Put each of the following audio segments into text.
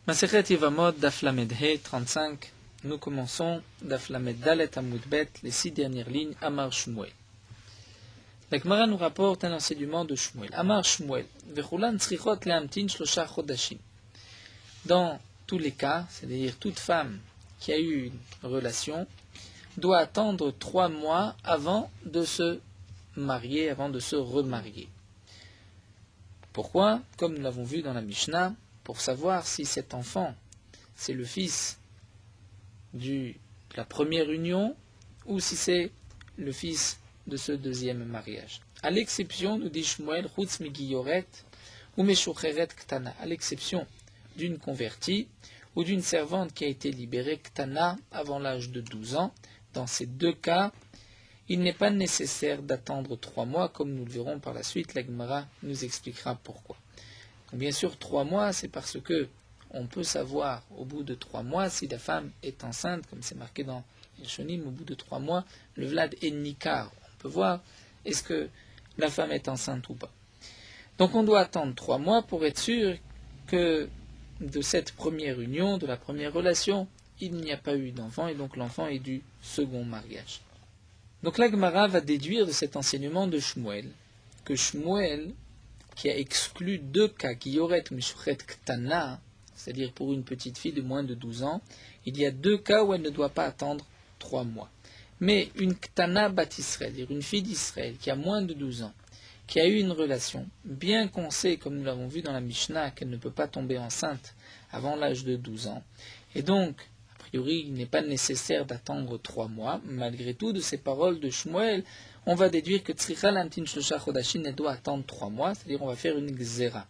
Masechet Yevamot, Daf Lamed He 35. Nous commençons Daf Lamed Dalet Amud Bet, les 6 dernières lignes, Amar Shmuel. La Gemara nous rapporte un enseignement de Shmuel. Amar Shmuel, Vechulan tzrichot lehamtin shlosha chodashim. Dans tous les cas, c'est-à-dire toute femme qui a eu une relation, doit attendre 3 mois avant de se marier, avant de se remarier. Pourquoi? Comme nous l'avons vu dans la Mishnah, pour savoir si cet enfant, c'est le fils de la première union ou si c'est le fils de ce deuxième mariage. À l'exception, nous dit Shmuel, Chutz migiyoret ou meshucheret ktana, à l'exception d'une convertie ou d'une servante qui a été libérée ktana avant l'âge de 12 ans. Dans ces deux cas, il n'est pas nécessaire d'attendre 3 mois, comme nous le verrons par la suite. La Gemara nous expliquera pourquoi. Donc, bien sûr, 3 mois, c'est parce que on peut savoir au bout de 3 mois si la femme est enceinte, comme c'est marqué dans les Shonim, au bout de 3 mois, le Vlad est Nikar. On peut voir est-ce que la femme est enceinte ou pas. Donc on doit attendre 3 mois pour être sûr que de cette première union, de la première relation, il n'y a pas eu d'enfant et donc l'enfant est du second mariage. Donc la Gemara va déduire de cet enseignement de Shmuel que Shmuel, qui a exclu 2 cas, Giyoret ou Meshuchet Ktana, c'est-à-dire pour une petite fille de moins de 12 ans, il y a 2 cas où elle ne doit pas attendre 3 mois. Mais une Ktana Bat Israël, c'est-à-dire une fille d'Israël qui a moins de 12 ans, qui a eu une relation, bien qu'on sait, comme nous l'avons vu dans la Mishnah, qu'elle ne peut pas tomber enceinte avant l'âge de 12 ans, et donc, a priori, il n'est pas nécessaire d'attendre 3 mois, malgré tout, de ces paroles de Shmuel, on va déduire que Tzricha Lamtin Shlosha Chodashim, elle doit attendre 3 mois, c'est-à-dire on va faire une Gzera.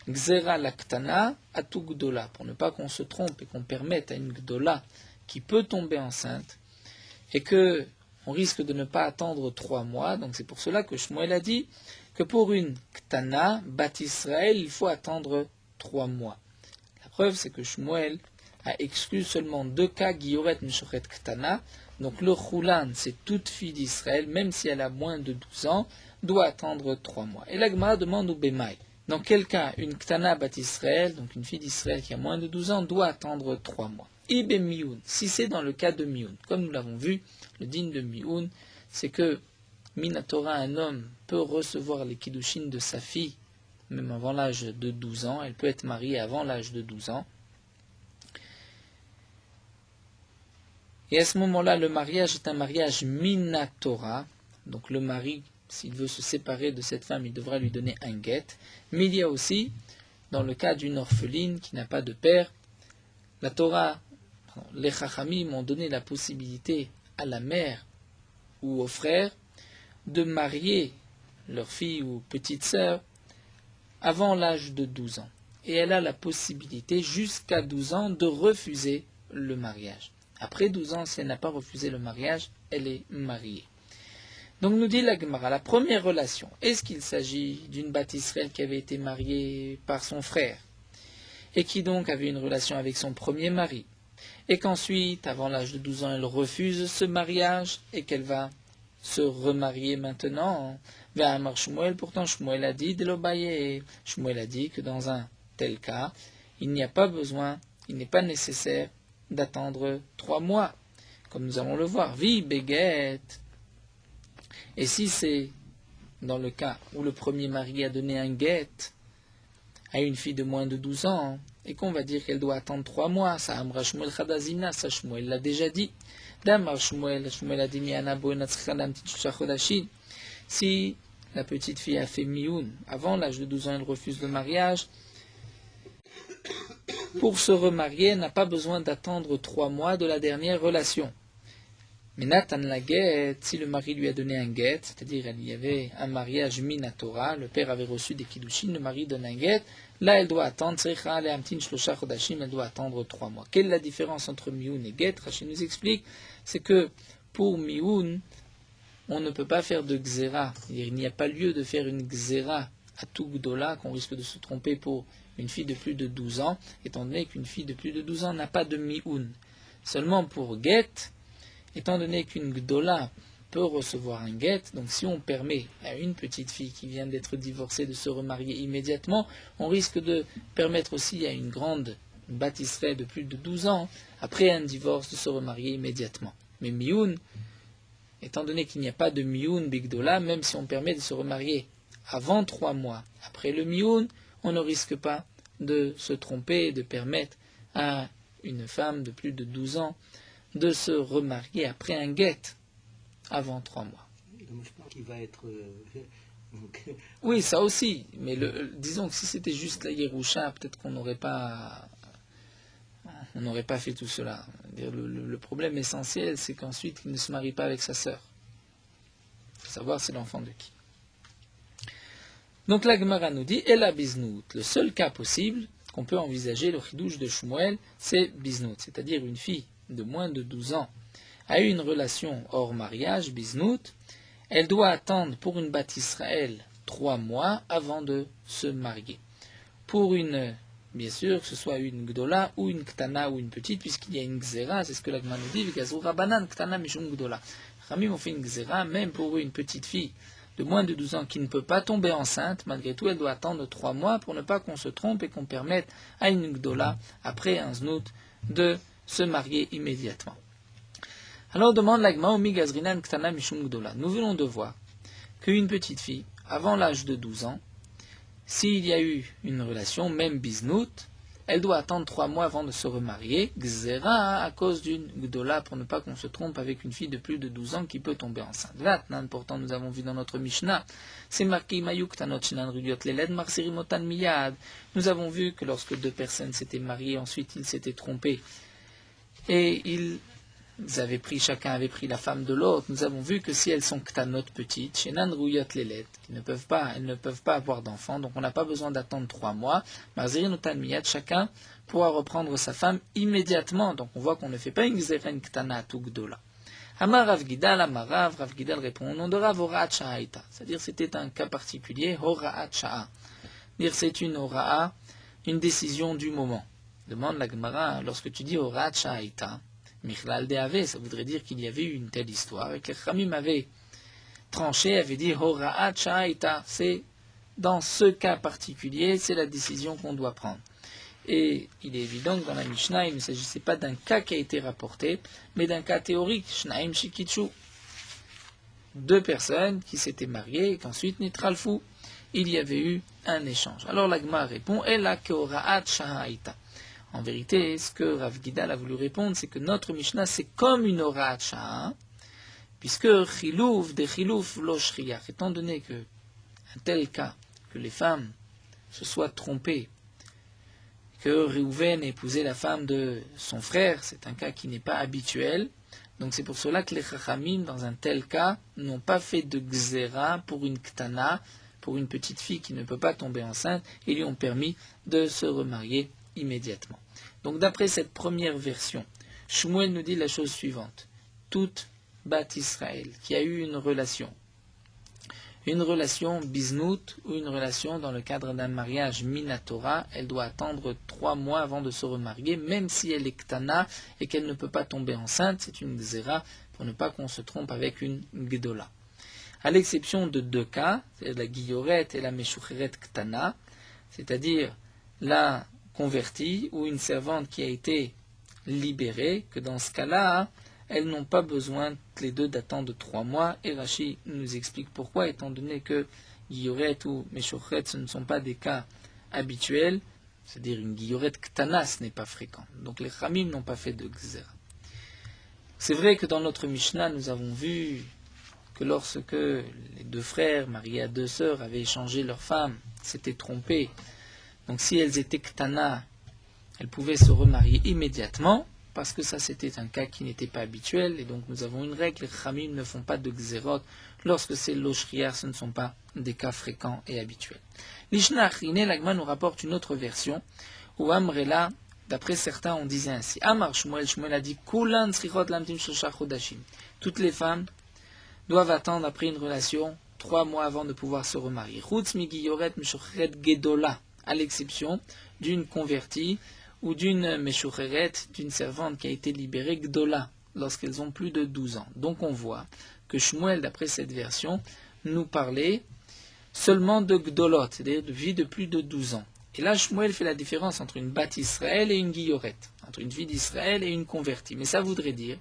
Gzera la Ktana atu Gdola, pour ne pas qu'on se trompe et qu'on permette à une Gdola qui peut tomber enceinte, et que on risque de ne pas attendre 3 mois, donc c'est pour cela que Shmuel a dit que pour une Ktana, Bat Israël, il faut attendre 3 mois. La preuve, c'est que Shmuel a exclu seulement 2 cas, Giyoret Meshuchet Ktana, donc le Chulan, c'est toute fille d'Israël, même si elle a moins de 12 ans, doit attendre 3 mois. Et la Gemara demande au Bémaï. Dans quel cas, une Ktana Bat Israël, donc une fille d'Israël qui a moins de 12 ans, doit attendre 3 mois. Ibe Mioun, si c'est dans le cas de Mioun, comme nous l'avons vu, le digne de Mioun, c'est que Minatora, un homme, peut recevoir les Kiddushin de sa fille, même avant l'âge de 12 ans, elle peut être mariée avant l'âge de 12 ans. Et à ce moment-là, le mariage est un mariage Minatora, donc le mari, s'il veut se séparer de cette femme, il devra lui donner un guet. Mais il y a aussi, dans le cas d'une orpheline qui n'a pas de père, la Torah, les Chachamim ont donné la possibilité à la mère ou au frère de marier leur fille ou petite sœur avant l'âge de 12 ans. Et elle a la possibilité, jusqu'à 12 ans, de refuser le mariage. Après 12 ans, si elle n'a pas refusé le mariage, elle est mariée. Donc nous dit la Gemara, la première relation, est-ce qu'il s'agit d'une Bat Israël qui avait été mariée par son frère et qui donc avait une relation avec son premier mari et qu'ensuite, avant l'âge de 12 ans, elle refuse ce mariage et qu'elle va se remarier maintenant vers Amar Shmuel? Pourtant Shmuel a dit Delobaye, Shmuel a dit que dans un tel cas, il n'y a pas besoin, il n'est pas nécessaire d'attendre 3 mois, comme nous allons le voir. Vi beget. Et si c'est dans le cas où le premier mari a donné un guet à une fille de moins de 12 ans, et qu'on va dire qu'elle doit attendre 3 mois, ça Amra Shmuel Chadazina, ça Shmuel l'a déjà dit. D'Amar Shmuel, Shmuel a dit si la petite fille a fait mioun, avant l'âge de 12 ans, elle refuse le mariage, pour se remarier, elle n'a pas besoin d'attendre 3 mois de la dernière relation. Mais Nathan la guet, si le mari lui a donné un guet, c'est-à-dire il y avait un mariage minatora, le père avait reçu des kiddushin, le mari donne un guet, là elle doit attendre, elle doit attendre 3 mois. Quelle est la différence entre mioun et guet? Rachid nous explique, c'est que pour mioun, on ne peut pas faire de gzera, c'est-à-dire il n'y a pas lieu de faire une gzera à tout gdola, qu'on risque de se tromper pour une fille de plus de 12 ans, étant donné qu'une fille de plus de 12 ans n'a pas de mioun. Seulement pour guet, étant donné qu'une gdola peut recevoir un guet, donc si on permet à une petite fille qui vient d'être divorcée de se remarier immédiatement, on risque de permettre aussi à une grande une bat Israël de plus de 12 ans, après un divorce, de se remarier immédiatement. Mais Mioun, étant donné qu'il n'y a pas de Mioun Bigdola, même si on permet de se remarier avant 3 mois, après le Mioun, on ne risque pas de se tromper et de permettre à une femme de plus de 12 ans de se remarier après un guet avant 3 mois. Je pense qu'il va être... Oui, ça aussi, mais disons que si c'était juste la Yerusha, peut-être qu'on n'aurait pas fait tout cela. Le problème essentiel, c'est qu'ensuite, il ne se marie pas avec sa sœur. Il faut savoir c'est l'enfant de qui. Donc la Gemara nous dit, Ela Biznout, le seul cas possible qu'on peut envisager, le chidouche de Shmuel, c'est Biznout, c'est-à-dire une fille de moins de 12 ans a eu une relation hors mariage, Biznout, elle doit attendre pour une bat Israël 3 mois avant de se marier. Pour une, bien sûr, que ce soit une Gdola ou une Ktana ou une petite, puisqu'il y a une Gzera, c'est ce que la Gemara nous dit, V'gazou Rabanan Ktana Mishum Gdola. Ramim ont fait une Gzera, même pour une petite fille de moins de 12 ans qui ne peut pas tomber enceinte, malgré tout, elle doit attendre 3 mois pour ne pas qu'on se trompe et qu'on permette à une Gdola, après un Znout, de se marier immédiatement. Alors demande l'Agma Omi Gazrinan Ktana Mishum Gdola. Nous venons de voir qu'une petite fille, avant l'âge de 12 ans, s'il y a eu une relation, même Biznout, elle doit attendre 3 mois avant de se remarier, Gzera, à cause d'une Gdola, pour ne pas qu'on se trompe avec une fille de plus de 12 ans qui peut tomber enceinte. Vatnan, pourtant nous avons vu dans notre Mishnah, c'est marqué Mayuk Tanot Shinan Rudiot Leled Marsirimotan Miyad. Nous avons vu que lorsque 2 personnes s'étaient mariées, ensuite ils s'étaient trompés, et chacun avait pris la femme de l'autre. Nous avons vu que si elles sont ktanot petites, chez Nanruyot Lelet, elles ne peuvent pas avoir d'enfants, donc on n'a pas besoin d'attendre 3 mois. Marzirinotan Miyad, chacun pourra reprendre sa femme immédiatement. Donc on voit qu'on ne fait pas une gzeren ktana ou gdola. Amar Rav Gidal, Rav Gidal répond au nom de Rav Horaat Sha'aita. C'est-à-dire c'était un cas particulier, Horaat Sha'a. Dire c'est une Hora'a, une décision du moment. Demande la Gemara, lorsque tu dis Horaat Sha'aita, Michlal De'ave, ça voudrait dire qu'il y avait eu une telle histoire et que les Khamim avaient tranché, avaient dit Horaat Sha'aita, c'est dans ce cas particulier, c'est la décision qu'on doit prendre. Et il est évident que dans la Mishnah, il ne s'agissait pas d'un cas qui a été rapporté, mais d'un cas théorique, Shnaim Shikichu. 2 personnes qui s'étaient mariées et qu'ensuite Nitralfou, il y avait eu un échange. Alors l'Agma répond Ela Kehoraat Sha'aita. En vérité, ce que Rav Gidal a voulu répondre, c'est que notre Mishnah, c'est comme une Horaat Sha'a, puisque Chilouf de Chilouf lo Shriach, étant donné que, un tel cas, que les femmes se soient trompées, que Réhouven ait épousé la femme de son frère, c'est un cas qui n'est pas habituel, donc c'est pour cela que les Chachamim, dans un tel cas, n'ont pas fait de Gzera pour une Ktana, pour une petite fille qui ne peut pas tomber enceinte, et lui ont permis de se remarier immédiatement. Donc d'après cette première version, Shmuel nous dit la chose suivante. Toute bat Israël qui a eu une relation bisnout ou une relation dans le cadre d'un mariage minatora, elle doit attendre 3 mois avant de se remarier, même si elle est ktana et qu'elle ne peut pas tomber enceinte, c'est une gzera pour ne pas qu'on se trompe avec une gdola. À l'exception de 2 cas, c'est-à-dire la guilloret et la meshucheret ktana, c'est-à-dire la convertie ou une servante qui a été libérée, que dans ce cas-là, elles n'ont pas besoin, les 2, d'attendre 3 mois. Et Rashi nous explique pourquoi, étant donné que Guilloret ou Meshuchret, ce ne sont pas des cas habituels, c'est-à-dire une Guilloret Ktana, ce n'est pas fréquent. Donc les Khamim n'ont pas fait de Gzera. C'est vrai que dans notre Mishnah, nous avons vu que lorsque les 2 frères, mariés à 2 sœurs, avaient échangé leurs femmes, s'étaient trompés, donc si elles étaient Ktana, elles pouvaient se remarier immédiatement, parce que ça c'était un cas qui n'était pas habituel, et donc nous avons une règle, les Khamim ne font pas de Gzerot, lorsque c'est l'Oshriar, ce ne sont pas des cas fréquents et habituels. L'Ishnach, l'Agma nous rapporte une autre version, où Amrela, d'après certains, on disait ainsi, Amar Shmuel, Shmuel a dit, Kulan Srichot Lamtim Shosha Chodashim. Toutes les femmes doivent attendre après une relation 3 mois avant de pouvoir se remarier. Chutz Migiyoret Meshuchret Gedola, à l'exception d'une convertie ou d'une meshucheret, d'une servante qui a été libérée, gdola, lorsqu'elles ont plus de 12 ans. Donc on voit que Shmuel, d'après cette version, nous parlait seulement de gdolot, c'est-à-dire de vie de plus de 12 ans. Et là, Shmuel fait la différence entre une bat Israël et une guillorette, entre une fille d'Israël et une convertie. Mais ça voudrait dire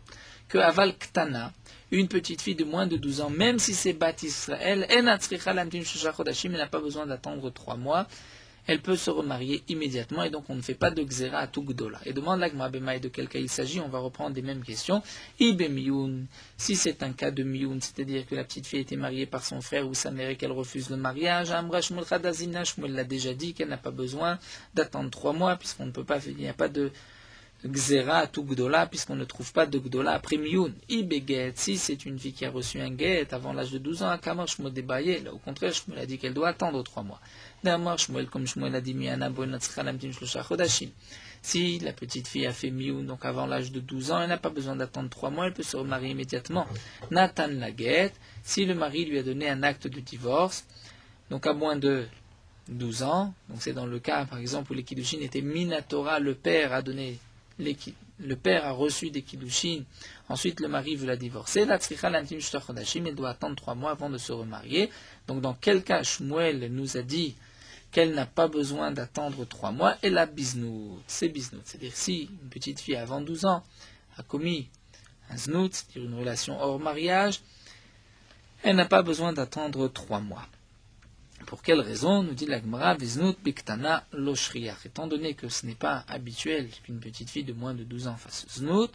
que Aval Ktana, une petite fille de moins de 12 ans, même si c'est bat Israël, elle n'a pas besoin d'attendre 3 mois, elle peut se remarier immédiatement et donc on ne fait pas de Xéra à tout Gdola. Et demande l'Agma Bemaï de quel cas il s'agit, on va reprendre les mêmes questions. Ibe Miyun, si c'est un cas de Miyun, c'est-à-dire que la petite fille était mariée par son frère ou sa mère et qu'elle refuse le mariage, Amra Shmuel Chadazimna, Shmuel l'a déjà dit qu'elle n'a pas besoin d'attendre 3 mois puisqu'on ne peut pas, il n'y a pas de Xéra à tout Gdola puisqu'on ne trouve pas de Gdola après Miyun. Ibe Get, si c'est une fille qui a reçu un Get avant l'âge de 12 ans, Akamar Shmuel Debaye, là au contraire Shmuel a dit qu'elle doit attendre 3 mois. Comme Shmuel a dit, si la petite fille a fait Miyun, donc avant l'âge de 12 ans, elle n'a pas besoin d'attendre 3 mois, elle peut se remarier immédiatement. Nathan Laguet, si le mari lui a donné un acte de divorce, donc à moins de 12 ans, donc c'est dans le cas par exemple où les Kiddushin étaient Minatora, le père a donné le père a reçu des Kiddushin, ensuite le mari veut la divorcer, la tzricha l'antim shtar chodashim, elle doit attendre 3 mois avant de se remarier. Donc dans quel cas Shmuel nous a dit qu'elle n'a pas besoin d'attendre 3 mois, elle a biznout, c'est biznout. C'est-à-dire si une petite fille avant 12 ans a commis un znout, c'est-à-dire une relation hors mariage, elle n'a pas besoin d'attendre 3 mois. Pour quelle raison, nous dit la Gemara, Viznout Biktana Loshriach. Étant donné que ce n'est pas habituel qu'une petite fille de moins de 12 ans fasse Znout,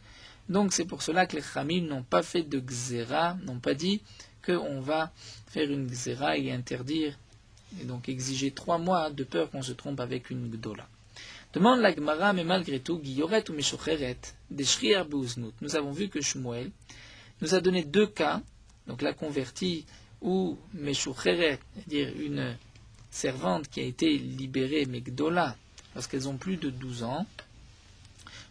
donc c'est pour cela que les Khamim n'ont pas fait de Xéra, n'ont pas dit qu'on va faire une Xéra et interdire, et donc exiger 3 mois de peur qu'on se trompe avec une Gdola. Demande la Gemara, mais malgré tout, Guilloret ou Meshocheret, des Shriar Beuznout. Nous avons vu que Shmuel nous a donné 2 cas, donc la convertie ou Meshucheret, c'est-à-dire une servante qui a été libérée, Megdola, lorsqu'elles ont plus de 12 ans,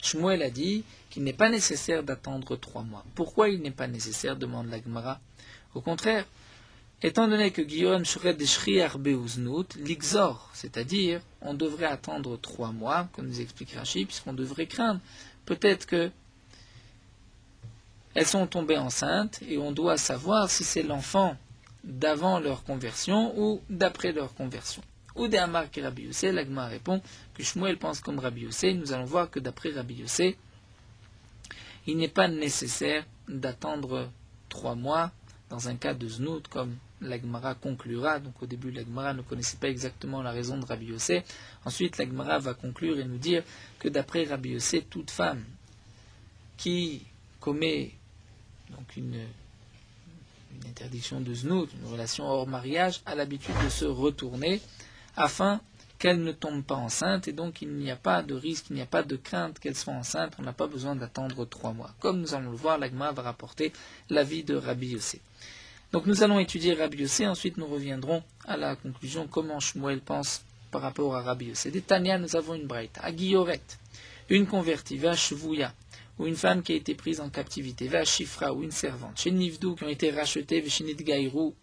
Shmuel a dit qu'il n'est pas nécessaire d'attendre 3 mois. Pourquoi il n'est pas nécessaire, demande la Gemara. Au contraire, étant donné que Guillaume Shuret de Shriar Beuznut, l'Ixor, c'est-à-dire on devrait attendre 3 mois, comme nous explique Rashi, puisqu'on devrait craindre peut-être que elles sont tombées enceintes et on doit savoir si c'est l'enfant d'avant leur conversion ou d'après leur conversion. Ou des Amar qui Rabbi Yossé, l'Agma répond que Shmuel pense comme Rabbi Yossé. Nous allons voir que d'après Rabbi Yossé, il n'est pas nécessaire d'attendre 3 mois dans un cas de znout, comme l'Agmara conclura. Donc au début, l'Agmara ne connaissait pas exactement la raison de Rabbi Yossé. Ensuite, l'Agmara va conclure et nous dire que d'après Rabbi Yossé, toute femme qui commet donc une interdiction de znout, une relation hors mariage, a l'habitude de se retourner afin qu'elle ne tombe pas enceinte, et donc il n'y a pas de risque, il n'y a pas de crainte qu'elle soit enceinte, on n'a pas besoin d'attendre 3 mois. Comme nous allons le voir, l'Agma va rapporter l'avis de Rabbi Yossé. Donc nous allons étudier Rabbi Yossé, ensuite nous reviendrons à la conclusion, comment Shmuel pense par rapport à Rabbi Yossé. Des Tania, nous avons une braïta, à Guilloret, une convertie, Vashvouya, ou une femme qui a été prise en captivité, Vashifra, ou une servante, chez Nivdou, qui ont été rachetés, Veshinit Gaïrou,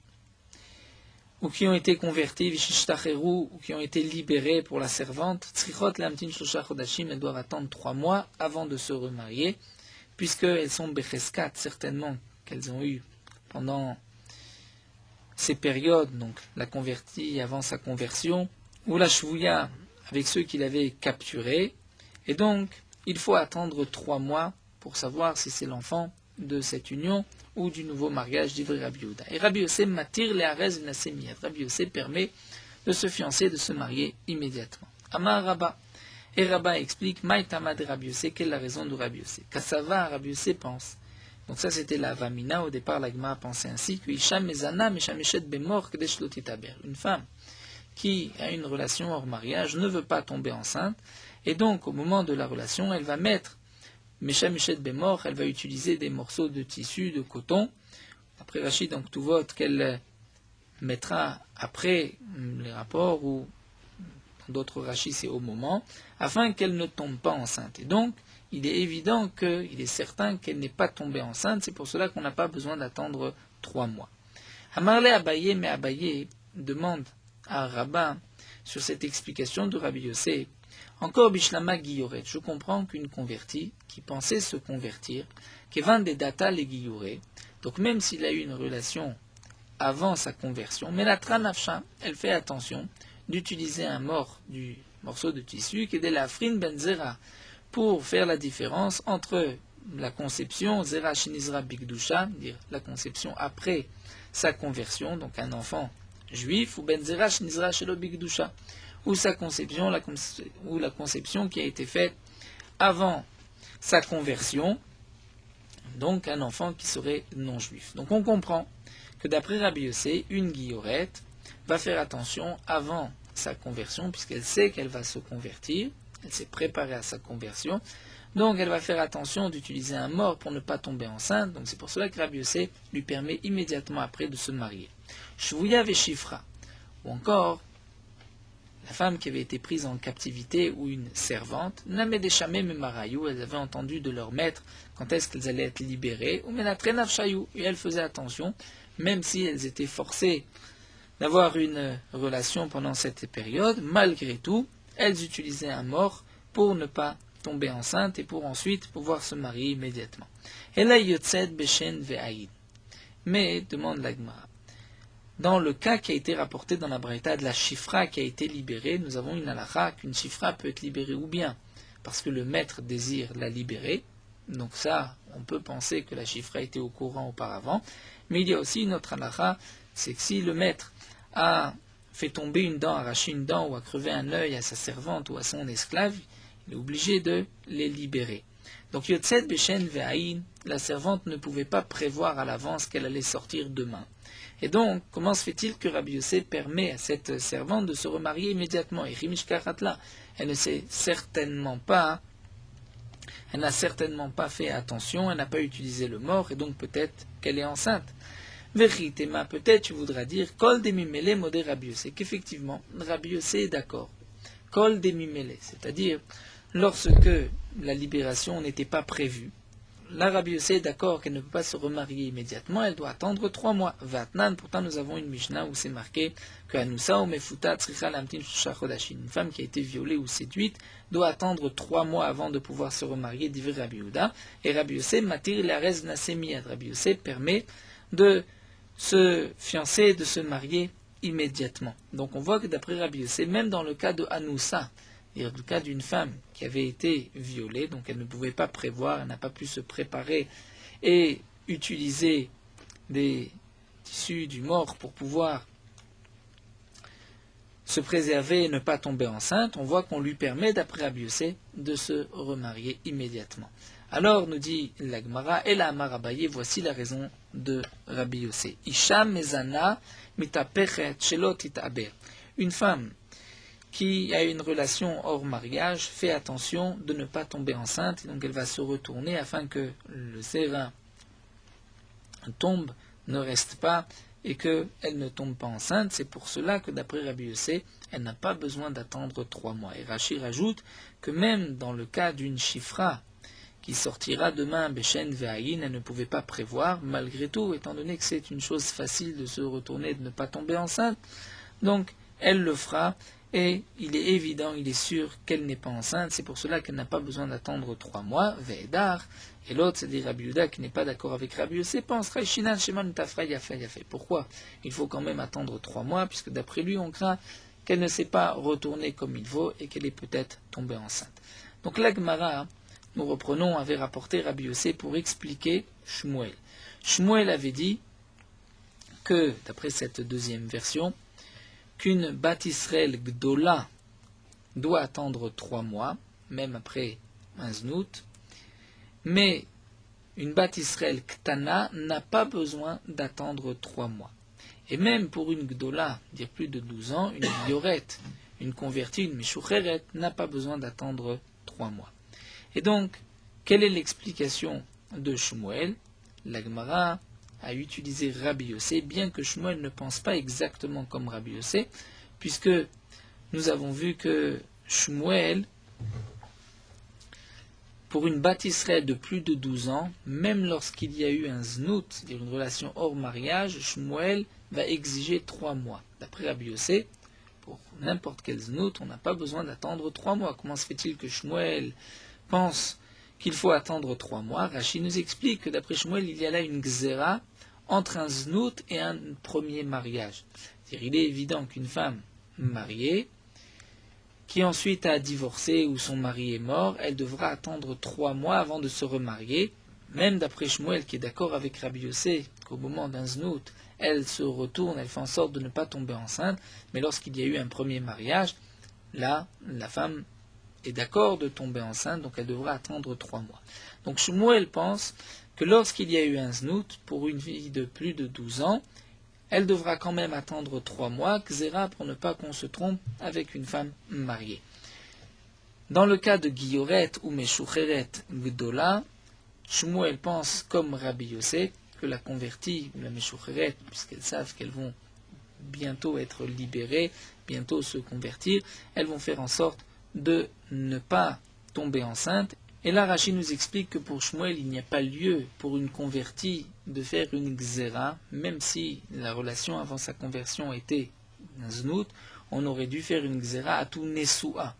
ou qui ont été convertis, Vishishtacheru, ou qui ont été libérés pour la servante, Tzrichot Lamtin Shosha Chodashim, elles doivent attendre 3 mois avant de se remarier, puisqu'elles sont Becheskat, certainement, qu'elles ont eu pendant ces périodes, donc la convertie avant sa conversion, ou la Shvouya, avec ceux qui l'avaient capturée, et donc, il faut attendre 3 mois pour savoir si c'est l'enfant de cette union ou du nouveau mariage d'Ivri Rabbi Yehuda. Et Rabbi Yossé matir le harez nasemiyat. Rabbi Yossé permet de se fiancer, de se marier immédiatement. Amar Rabba. Et Rabba explique, Maïtama de Rabbi Yossé, quelle est la raison de Rabbi Yossé. Kassava, Rabbi Yossé pense. Donc ça c'était la Vamina, au départ l'Agma pensait ainsi, que Isha Mezana, Meshameshet Bemor, Kedesh Lotitaber. Une femme qui a une relation hors mariage ne veut pas tomber enceinte, et donc au moment de la relation, elle va mettre Meshameshet Bemor, elle va utiliser des morceaux de tissu, de coton, après Rachid, donc tout vote qu'elle mettra après les rapports, ou dans d'autres Rachid c'est au moment, afin qu'elle ne tombe pas enceinte. Et donc, il est évident il est certain qu'elle n'est pas tombée enceinte, c'est pour cela qu'on n'a pas besoin d'attendre 3 mois. Amarle Abaye, mais Abaye demande à Rabba sur cette explication de Rabbi Yossé. Encore Bishlama Guilloret, je comprends qu'une convertie qui pensait se convertir, qui vend des data les Guilloret, donc même s'il a eu une relation avant sa conversion, mais la Tranafcha, elle fait attention d'utiliser un mort du morceau de tissu, qui est de la frine ben zera, pour faire la différence entre la conception, zera shinizra bigdusha, dire la conception après sa conversion, donc un enfant juif, ou ben zera shinizra shelo bigdusha, ou sa conception, ou la conception qui a été faite avant sa conversion, donc un enfant qui serait non juif. Donc on comprend que d'après Rabbi Yossé, une guillorette va faire attention avant sa conversion, puisqu'elle sait qu'elle va se convertir, elle s'est préparée à sa conversion, donc elle va faire attention d'utiliser un mort pour ne pas tomber enceinte, donc c'est pour cela que Rabbi Yossé lui permet immédiatement après de se marier. Shvuya veshifra, ou encore la femme qui avait été prise en captivité ou une servante, Namedeshame Memarayou, elles avaient entendu de leur maître quand est-ce qu'elles allaient être libérées, ou Menatrenavshayou, et elles faisaient attention, même si elles étaient forcées d'avoir une relation pendant cette période, malgré tout, elles utilisaient un mort pour ne pas tomber enceinte et pour ensuite pouvoir se marier immédiatement. Ela yotzed beshen ve'aïd. Mais, demande l'Agmara, dans le cas qui a été rapporté dans la Braïta de la chifra qui a été libérée, nous avons une halakha qu'une chifra peut être libérée ou bien parce que le maître désire la libérer, donc ça, on peut penser que la chifra était au courant auparavant, mais il y a aussi une autre halakha, c'est que si le maître a fait tomber une dent, arraché une dent ou a crevé un œil à sa servante ou à son esclave, il est obligé de les libérer. Donc Yotzed Beshen Ve'aïn, la servante ne pouvait pas prévoir à l'avance qu'elle allait sortir demain. Et donc, comment se fait-il que Rabbi Yossé permet à cette servante de se remarier immédiatement? Et Rimishkaratla, elle n'a certainement pas fait attention, elle n'a pas utilisé le mort, et donc peut-être qu'elle est enceinte. Veritema, peut-être tu voudras dire Kol demimele modé Rabbi Yossé, qu'effectivement, Rabbi Yossé est d'accord. Kol demimele, c'est-à-dire lorsque la libération n'était pas prévue. Là, Rabbi Yossé est d'accord qu'elle ne peut pas se remarier immédiatement, elle doit attendre 3 mois. Vatnan, pourtant nous avons une Mishnah où c'est marqué que Anusa ou Mefuta Tzricha Lamtin Shusha Chodashin, une femme qui a été violée ou séduite, doit attendre 3 mois avant de pouvoir se remarier, dit Rabbi Yehuda. Et Rabbi Yossé, Matir Larez Nasemiyad, Rabbi Yossé permet de se fiancer, de se marier immédiatement. Donc on voit que d'après Rabbi Yossé, même dans le cas de Anusa, c'est-à-dire le cas d'une femme qui avait été violée, donc elle ne pouvait pas prévoir, elle n'a pas pu se préparer et utiliser des tissus du mort pour pouvoir se préserver et ne pas tomber enceinte, on voit qu'on lui permet, d'après Rabbi Yossé, de se remarier immédiatement. Alors, nous dit l'Agmara, et la Amar Abaye, voici la raison de Rabbi Yossé. Isha mezana mitapechet shelot itaber. Une femme qui a une relation hors mariage fait attention de ne pas tomber enceinte, et donc elle va se retourner afin que le sérin tombe, ne reste pas, et qu'elle ne tombe pas enceinte. C'est pour cela que d'après Rabbi Yossé, elle n'a pas besoin d'attendre 3 mois. Et Rashi rajoute que même dans le cas d'une chifra qui sortira demain Beshen Ve'ayin, elle ne pouvait pas prévoir, malgré tout, étant donné que c'est une chose facile de se retourner et de ne pas tomber enceinte, donc elle le fera. Et il est évident, il est sûr qu'elle n'est pas enceinte, c'est pour cela qu'elle n'a pas besoin d'attendre 3 mois, Ve'edar. Et l'autre, c'est Rabbi Yehuda qui n'est pas d'accord avec Rabbi Yossé, pense pourquoi il faut quand même attendre 3 mois, puisque d'après lui, on craint qu'elle ne s'est pas retournée comme il faut et qu'elle est peut-être tombée enceinte. Donc l'Agmara, nous reprenons, avait rapporté Rabbi Yossé pour expliquer Shmuel. Shmuel avait dit que, d'après cette deuxième version, qu'une Bat Israël Gdola doit attendre 3 mois, même après un znout, mais une Bat Israël Ktana n'a pas besoin d'attendre 3 mois. Et même pour une Gdola, dire plus de 12 ans, une Yorette, une convertie, une Meshoucheret, n'a pas besoin d'attendre 3 mois. Et donc, quelle est l'explication de Shmuel? L'Agmara a utilisé Rabbi Yossé, bien que Shmuel ne pense pas exactement comme Rabbi Yossé, puisque nous avons vu que Shmuel, pour une Bat Israël de plus de 12 ans, même lorsqu'il y a eu un znout, c'est-à-dire une relation hors mariage, Shmuel va exiger 3 mois. D'après Rabbi Yossé, pour n'importe quel znout, on n'a pas besoin d'attendre 3 mois. Comment se fait-il que Shmuel pense qu'il faut attendre 3 mois? Rashi nous explique que d'après Shmuel, il y a là une gzera entre un znout et un premier mariage. C'est-à-dire, il est évident qu'une femme mariée qui ensuite a divorcé ou son mari est mort, elle devra attendre 3 mois avant de se remarier, même d'après Shmuel qui est d'accord avec Rabbi Yossé qu'au moment d'un znout, elle se retourne, elle fait en sorte de ne pas tomber enceinte, mais lorsqu'il y a eu un premier mariage, là, la femme est d'accord de tomber enceinte, donc elle devra attendre 3 mois. Donc Shmuel pense que lorsqu'il y a eu un znout, pour une fille de plus de 12 ans, elle devra quand même attendre 3 mois, Xéra, pour ne pas qu'on se trompe avec une femme mariée. Dans le cas de Guilloret ou Meshucheret Gdola, Shmuel pense, comme Rabbi Yossé, que la convertie ou la Meshucheret, puisqu'elles savent qu'elles vont bientôt être libérées, bientôt se convertir, elles vont faire en sorte de ne pas tomber enceinte. Et là, Rashi nous explique que pour Shmuel, il n'y a pas lieu pour une convertie de faire une xéra, même si la relation avant sa conversion était un znout, on aurait dû faire une xéra à tout Nesua.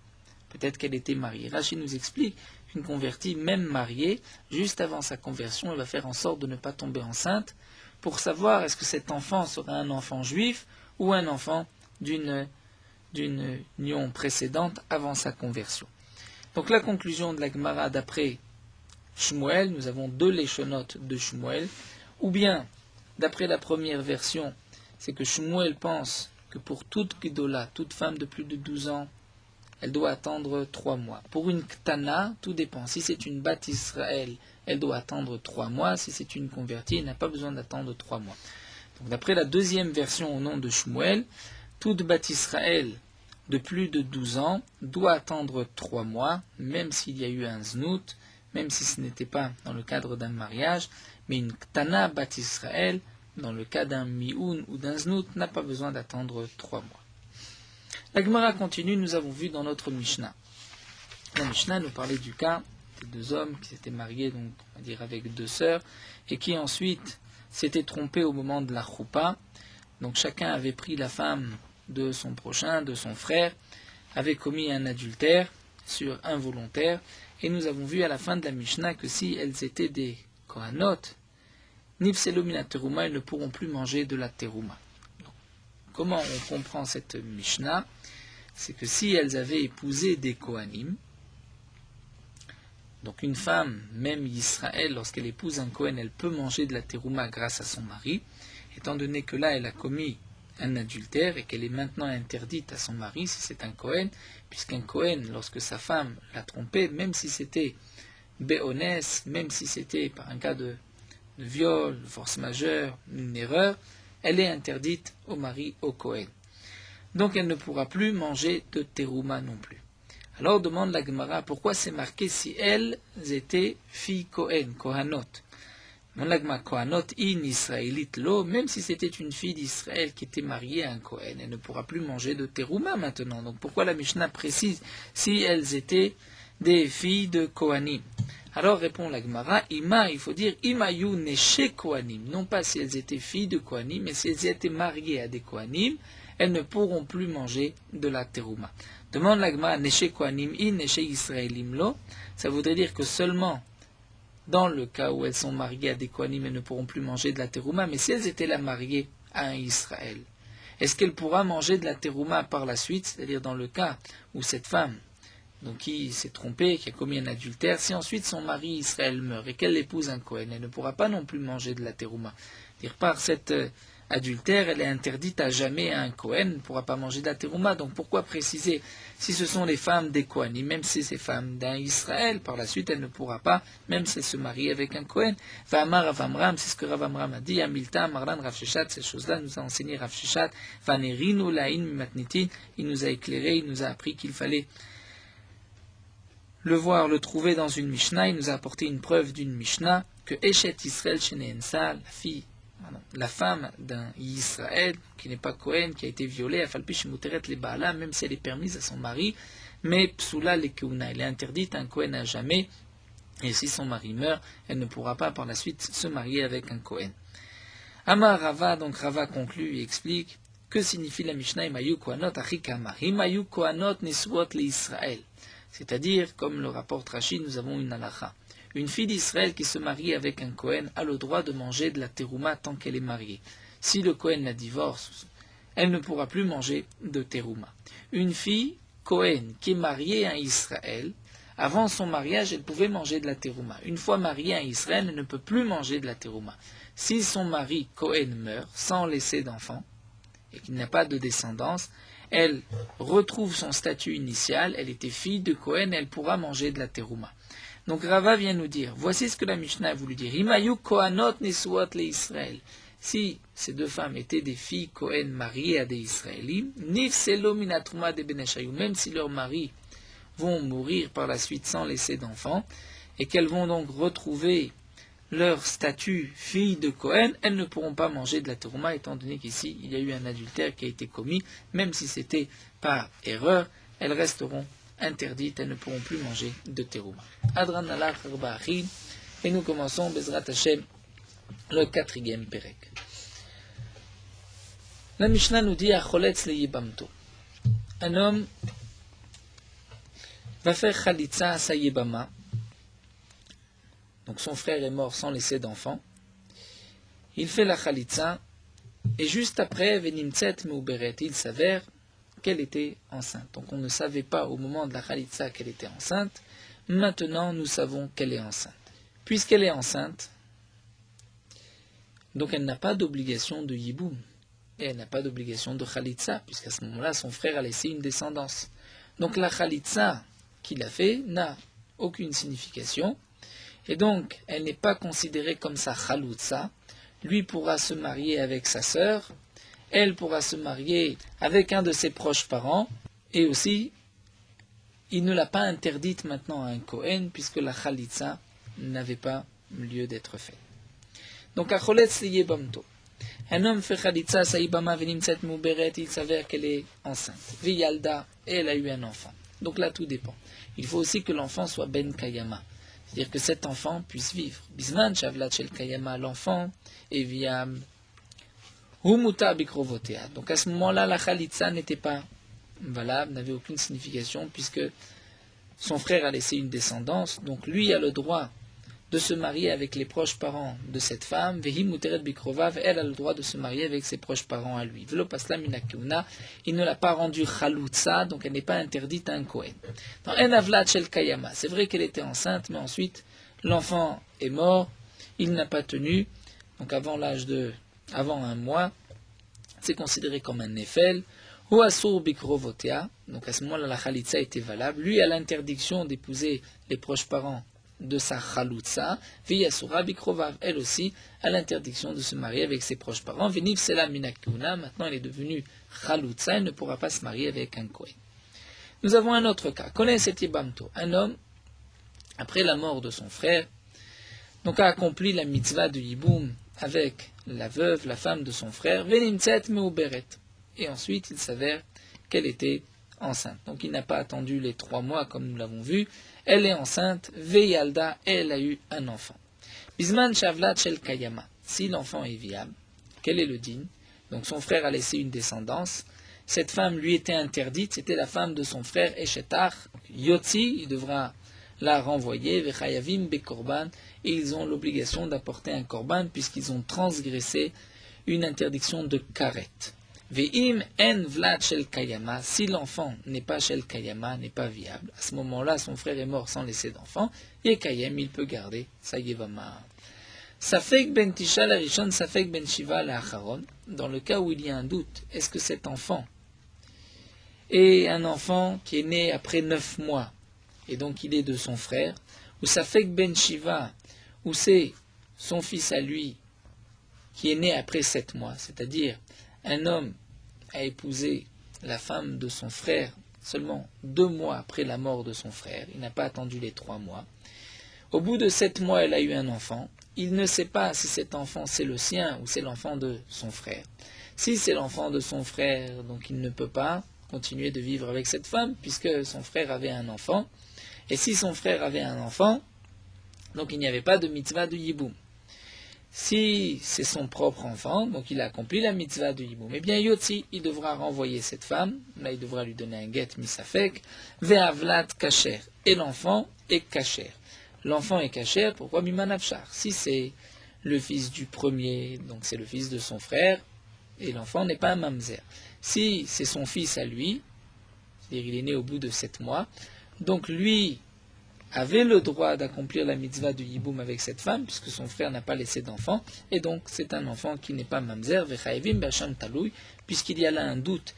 Peut-être qu'elle était mariée. Rashi nous explique qu'une convertie, même mariée, juste avant sa conversion, elle va faire en sorte de ne pas tomber enceinte pour savoir est-ce que cet enfant sera un enfant juif ou un enfant d'une union précédente avant sa conversion. Donc la conclusion de la Gemara d'après Shmuel, nous avons 2 léchonotes de Shmuel, ou bien, d'après la première version, c'est que Shmuel pense que pour toute Gdola, toute femme de plus de 12 ans, elle doit attendre 3 mois. Pour une Ktana, tout dépend. Si c'est une Bat Israël, elle doit attendre 3 mois. Si c'est une convertie, elle n'a pas besoin d'attendre 3 mois. Donc d'après la deuxième version au nom de Shmuel, toute Bat Israël de plus de 12 ans doit attendre 3 mois, même s'il y a eu un znout, même si ce n'était pas dans le cadre d'un mariage, mais une Ktana Bat Israël, dans le cas d'un Mioun ou d'un znout, n'a pas besoin d'attendre 3 mois. La Gemara continue, nous avons vu dans notre Mishnah. La Mishnah nous parlait du cas de 2 hommes qui s'étaient mariés, donc on va dire avec 2 sœurs, et qui ensuite s'étaient trompés au moment de la choupa. Donc chacun avait pris la femme de son prochain, de son frère, avait commis un adultère sur involontaire, et nous avons vu à la fin de la Mishnah que si elles étaient des Kohanot, Nifselo mina teruma, elles ne pourront plus manger de la teruma. Comment on comprend cette Mishnah? C'est que si elles avaient épousé des Kohanim, donc une femme, même Israël, lorsqu'elle épouse un Kohen, elle peut manger de la terouma grâce à son mari, étant donné que là elle a commis un adultère et qu'elle est maintenant interdite à son mari si c'est un Kohen, puisqu'un Kohen, lorsque sa femme l'a trompé, même si c'était béonès, même si c'était par un cas de viol, de force majeure, une erreur, elle est interdite au mari, au Kohen. Donc elle ne pourra plus manger de terouma non plus. Alors demande la Gemara pourquoi c'est marqué si elles étaient filles Kohen, Kohanot. Demande la Gemara Kohanot in israélite lo, même si c'était une fille d'Israël qui était mariée à un Kohen, elle ne pourra plus manger de terouma maintenant. Donc pourquoi la Mishnah précise si elles étaient des filles de Kohanim? Alors répond la Gemara, Ima, il faut dire Imayu neshe Kohanim, non pas si elles étaient filles de Kohanim, mais si elles étaient mariées à des Kohanim, elles ne pourront plus manger de la terouma. Demande la Gemara, neshe Kohanim in neshe Israelim lo, ça voudrait dire que seulement dans le cas où elles sont mariées à des Kohanim, elles ne pourront plus manger de la terouma, mais si elles étaient là mariées à un Israël, est-ce qu'elle pourra manger de la terouma par la suite, c'est-à-dire dans le cas où cette femme donc qui s'est trompée, qui a commis un adultère, si ensuite son mari Israël meurt et qu'elle épouse un Kohen, elle ne pourra pas non plus manger de la terouma. Dire par cet adultère, elle est interdite à jamais à un Kohen, elle ne pourra pas manger de la terouma. Donc pourquoi préciser si ce sont les femmes des Kohanim, même si c'est femmes d'un Israël, par la suite elle ne pourra pas, même si elle se marie avec un Kohen. Va'amar Rav Amram, c'est ce que Rav Amram a dit, Amilta, Marlan, Rav Sheshat, ces choses-là nous a enseigné Rav Sheshat, Vanerinu Lain Matnitin, il nous a éclairé, il nous a appris qu'il fallait le voir, le trouver dans une Mishnah. Il nous a apporté une preuve d'une Mishnah que Eshet Israël Sheneensa, la femme d'un Israël qui n'est pas Kohen, qui a été violée, Afalpi Shemuteret le Baala, même si elle est permise à son mari, mais Psula le Keuna, elle est interdite à un Kohen à jamais, et si son mari meurt, elle ne pourra pas par la suite se marier avec un Kohen. Amar Rava, donc Rava conclut et explique que signifie la Mishnah Imayu Kohanot Achikama, Imayu Kohanot Niswot le Israël. C'est-à-dire, comme le rapporte Rashi, nous avons une halakha. Une fille d'Israël qui se marie avec un Kohen a le droit de manger de la terouma tant qu'elle est mariée. Si le Kohen la divorce, elle ne pourra plus manger de terouma. Une fille Cohen qui est mariée à Israël, avant son mariage, elle pouvait manger de la terouma. Une fois mariée à Israël, elle ne peut plus manger de la terouma. Si son mari Cohen meurt sans laisser d'enfant et qu'il n'a pas de descendance, elle retrouve son statut initial, elle était fille de Cohen, elle pourra manger de la terouma. Donc Rava vient nous dire, voici ce que la Mishnah a voulu dire. Imayu Kohanot Nesuot le Israël. Si ces deux femmes étaient des filles Cohen mariées à des Israélites, Nifselo minatruma de Beneshayou, même si leurs maris vont mourir par la suite sans laisser d'enfants, et qu'elles vont donc retrouver leur statut fille de Cohen, elles ne pourront pas manger de la terouma, étant donné qu'ici il y a eu un adultère qui a été commis, même si c'était par erreur, elles resteront interdites, elles ne pourront plus manger de terouma. Adran alach arba'achim, et nous commençons Bezrat Hashem, le 4e Perek. La Mishnah nous dit Acholetz le yibamto. Un homme va faire chalitza à sa yibama. Donc son frère est mort sans laisser d'enfant. Il fait la chalitza et juste après, venimtzet meuberet, il s'avère qu'elle était enceinte. Donc on ne savait pas au moment de la chalitza qu'elle était enceinte. Maintenant, nous savons qu'elle est enceinte. Puisqu'elle est enceinte, donc elle n'a pas d'obligation de yiboum. Et elle n'a pas d'obligation de chalitza, puisqu'à ce moment-là, son frère a laissé une descendance. Donc la chalitza qu'il a fait n'a aucune signification. Et donc, elle n'est pas considérée comme sa chaloutza. Lui pourra se marier avec sa sœur, elle pourra se marier avec un de ses proches parents, et aussi, il ne l'a pas interdite maintenant à un Kohen, puisque la chalitza n'avait pas lieu d'être faite. Donc, Acholetz le yibamto. Un homme fait chalitza sa yibama venimtzet meuberet, il s'avère qu'elle est enceinte. Viyalda, et elle a eu un enfant. Donc là, tout dépend. Il faut aussi que l'enfant soit ben kayama. C'est-à-dire que cet enfant puisse vivre. Bisman shavlat shel kayama, l'enfant est viable. Humuta bikrovotea. Donc à ce moment-là, la chalitza n'était pas valable, n'avait aucune signification, puisque son frère a laissé une descendance. Donc lui a le droit de se marier avec les proches parents de cette femme. Vehi muteret bikrovav, elle a le droit de se marier avec ses proches parents à lui. Velo pasla minakeuna, il ne l'a pas rendue chaloutza, donc elle n'est pas interdite à un Kohen. Dans en avlat shel kayama, c'est vrai qu'elle était enceinte, mais ensuite l'enfant est mort, il n'a pas tenu, donc avant un mois, c'est considéré comme un nefel. Ou asur bikrovotea, donc à ce moment-là la chalitza était valable. Lui a l'interdiction d'épouser les proches parents de sa chaloutza, viyasura bikrovav, elle aussi a l'interdiction de se marier avec ses proches parents. Veniv sela minakuna, maintenant elle est devenue chaloutza, elle ne pourra pas se marier avec un Kohen. Nous avons un autre cas. Connais cet yibamto. Un homme, après la mort de son frère, donc a accompli la mitzvah de yiboum avec la veuve, la femme de son frère, venimtzet meuberet. Et ensuite il s'avère qu'elle était enceinte. Donc il n'a pas attendu les 3 mois comme nous l'avons vu. Elle est enceinte, Veyalda, et elle a eu un enfant. Bisman shavlat shel kayama. Si l'enfant est viable, quel est le din? Donc son frère a laissé une descendance. Cette femme lui était interdite, c'était la femme de son frère Eshetar. Yotzi, il devra la renvoyer, Vechayavim bekorban, et ils ont l'obligation d'apporter un korban puisqu'ils ont transgressé une interdiction de karet. Ve'im en vlad shel kayama, si l'enfant n'est pas shel kayama, n'est pas viable, à ce moment-là, son frère est mort sans laisser d'enfant, et kayem, il peut garder sa yevama. Safek ben tisha la rishon, safek ben shiva la acharon, dans le cas où il y a un doute, est-ce que cet enfant est un enfant qui est né après 9 mois, et donc il est de son frère, ou safek ben shiva, ou c'est son fils à lui, qui est né après 7 mois, c'est-à-dire un homme a épousé la femme de son frère seulement 2 mois après la mort de son frère. Il n'a pas attendu les 3 mois. Au bout de 7 mois, elle a eu un enfant. Il ne sait pas si cet enfant c'est le sien ou c'est l'enfant de son frère. Si c'est l'enfant de son frère, donc il ne peut pas continuer de vivre avec cette femme puisque son frère avait un enfant. Et si son frère avait un enfant, donc il n'y avait pas de mitzvah de yiboum. Si c'est son propre enfant, donc il a accompli la mitzvah de yiboum, eh bien Yotzi, il devra renvoyer cette femme, là il devra lui donner un get misafek, ve'avlat kacher, et l'enfant est kacher. L'enfant est kacher, pourquoi mimanavchar? Si c'est le fils du premier, donc c'est le fils de son frère, et l'enfant n'est pas un mamzer. Si c'est son fils à lui, c'est-à-dire il est né au bout de 7 mois, donc lui avait le droit d'accomplir la mitzvah du yiboum avec cette femme, puisque son frère n'a pas laissé d'enfant, et donc c'est un enfant qui n'est pas mamzer, vechaevim b'hasham taloui, puisqu'il y a là un doute,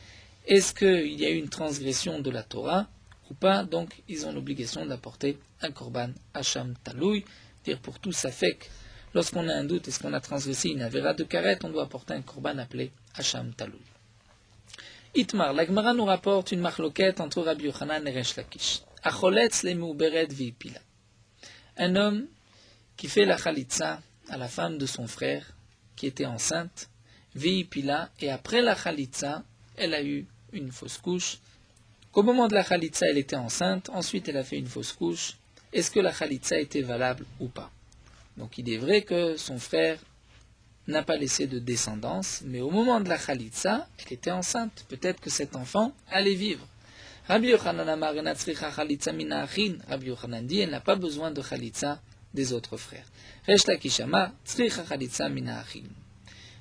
est-ce qu'il y a eu une transgression de la Torah ou pas, donc ils ont l'obligation d'apporter un korban hasham taloui, c'est-à-dire pour tout safek, lorsqu'on a un doute, est-ce qu'on a transgressé une avéra de karet, on doit apporter un korban appelé hasham taloui. Itmar, la Gemara nous rapporte une marloquette entre Rabbi Yochanan et Resh Lakish. Acholetz le meuberet v'ipila. Un homme qui fait la chalitza à la femme de son frère qui était enceinte, v'ipila, et après la chalitza, elle a eu une fausse couche. Qu'au moment de la chalitza, elle était enceinte, ensuite elle a fait une fausse couche. Est-ce que la chalitza était valable ou pas? Donc il est vrai que son frère n'a pas laissé de descendance, mais au moment de la chalitza, elle était enceinte. Peut-être que cet enfant allait vivre. Rabbi Yochanan amar ena tzricha chalitza min ha'achin. Rabbi Yochanan dit, elle n'a pas besoin de chalitza des autres frères. Resh Lakish amar tzricha chalitza min ha'achin.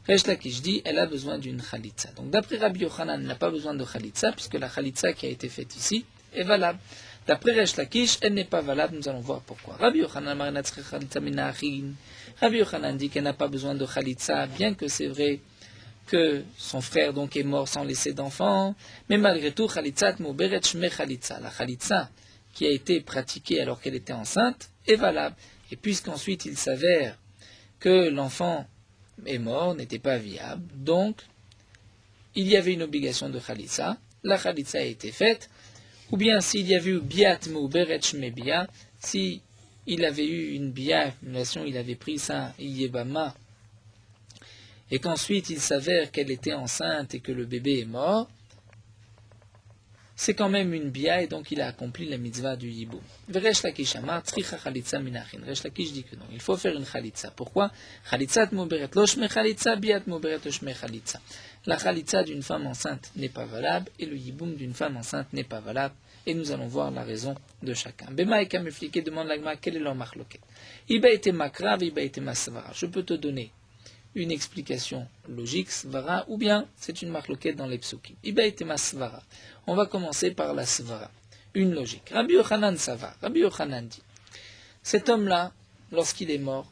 Resh Lakish dit, elle a besoin d'une chalitza. Donc d'après Rabbi Yochanan, elle n'a pas besoin de chalitza, puisque la chalitza qui a été faite ici est valable. D'après Resh Lakish, elle n'est pas valable, nous allons voir pourquoi. Rabbi Yochanan amar ena tzricha chalitza min ha'achin. Rabbi Yochanan dit qu'elle n'a pas besoin de chalitza, bien que c'est vrai que son frère donc est mort sans laisser d'enfant, mais malgré tout, chalitzat mouberet shme chalitza, la chalitza qui a été pratiquée alors qu'elle était enceinte est valable. Et puisqu'ensuite il s'avère que l'enfant est mort, n'était pas viable, donc il y avait une obligation de chalitza, la chalitza a été faite, ou bien s'il y avait eu biat mouberet shme bia, si il avait eu une bia, une nation, il avait pris ça, yebama, et qu'ensuite il s'avère qu'elle était enceinte et que le bébé est mort, c'est quand même une bia et donc il a accompli la mitzvah du yiboum. Resh Lakish amar tzricha chalitza min ha'achin. Resh Lakish dit que non, il faut faire une chalitza. Pourquoi? Chalitzat mouberet lo shme chalitza, biat mouberet lo shme chalitza. La chalitza d'une femme enceinte n'est pas valable et le yiboum d'une femme enceinte n'est pas valable. Et nous allons voir la raison de chacun. Bema et Kameflike demande l'agma quel est leur marloquet. Iba ete makra, iba ete masvara. Je peux te donner une explication logique, svara, ou bien c'est une marloquette dans les psukim. Iba etema svara. On va commencer par la svara. Une logique. Rabbi Yochanan sava. Rabbi Yochanan dit, cet homme-là, lorsqu'il est mort,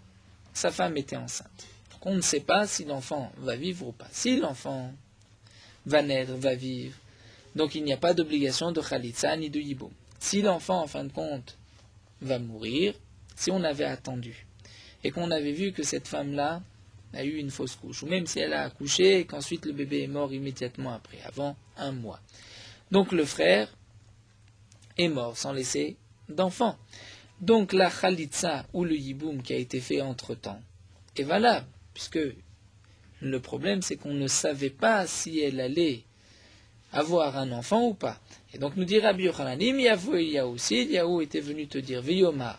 sa femme était enceinte. Donc on ne sait pas si l'enfant va vivre ou pas. Si l'enfant va naître, va vivre, donc il n'y a pas d'obligation de chalitza ni de yiboum. Si l'enfant, en fin de compte, va mourir, si on avait attendu, et qu'on avait vu que cette femme-là a eu une fausse couche, ou même si elle a accouché et qu'ensuite le bébé est mort immédiatement après, avant un mois. Donc le frère est mort sans laisser d'enfant. Donc la chalitza ou le yiboum qui a été fait entre-temps est valable, puisque le problème c'est qu'on ne savait pas si elle allait avoir un enfant ou pas. Et donc nous dit Rabbi Yochanan, im Yavu Eliyahu, si Eliyahu était venu te dire, Viyoma,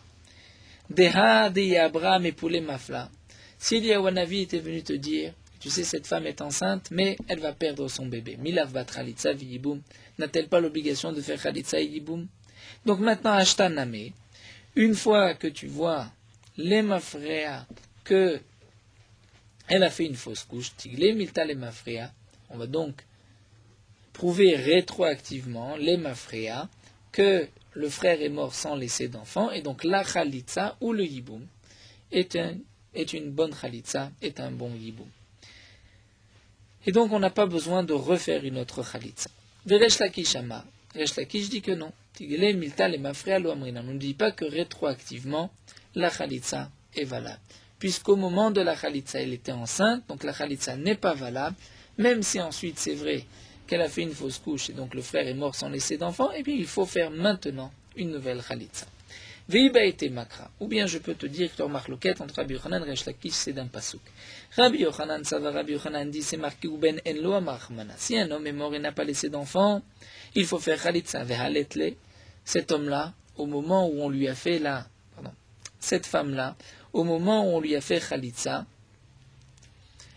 Deha de Yabra Mepule Mafla, si Eliyahu Hanavi était venu te dire, tu sais, cette femme est enceinte, mais elle va perdre son bébé. Milav bat chalitza viyiboum. N'a-t-elle pas l'obligation de faire chalitza et yiboum? Donc maintenant, ashtan name, une fois que tu vois l'emafrea, que elle a fait une fausse couche, tigle milta l'emafrea, on va donc prouver rétroactivement l'emafrea que le frère est mort sans laisser d'enfant, et donc la chalitza ou le yiboum est une bonne chalitza, est un bon yiboum. Et donc on n'a pas besoin de refaire une autre chalitza. Resh Lakish amar. Resh Lakish dit que non. Tigele milta le mafrea lo amrina. On ne dit pas que rétroactivement la chalitza est valable. Puisqu'au moment de la chalitza elle était enceinte, donc la chalitza n'est pas valable, même si ensuite c'est vrai qu'elle a fait une fausse couche et donc le frère est mort sans laisser d'enfant, et bien il faut faire maintenant une nouvelle chalitza. Veiba ete makra. Ou bien je peux te dire que leur marloquette entre Rabbi Yochanan et Resh Lakish c'est d'un pasuk. Rabbi Yochanan, ça va, Rabbi Yochanan dit, c'est marqué Uben en lo amachmana. Si un homme est mort et n'a pas laissé d'enfant, il faut faire chalitza vehaletle. Cet homme-là, au moment où on lui a fait cette femme-là, au moment où on lui a fait chalitza,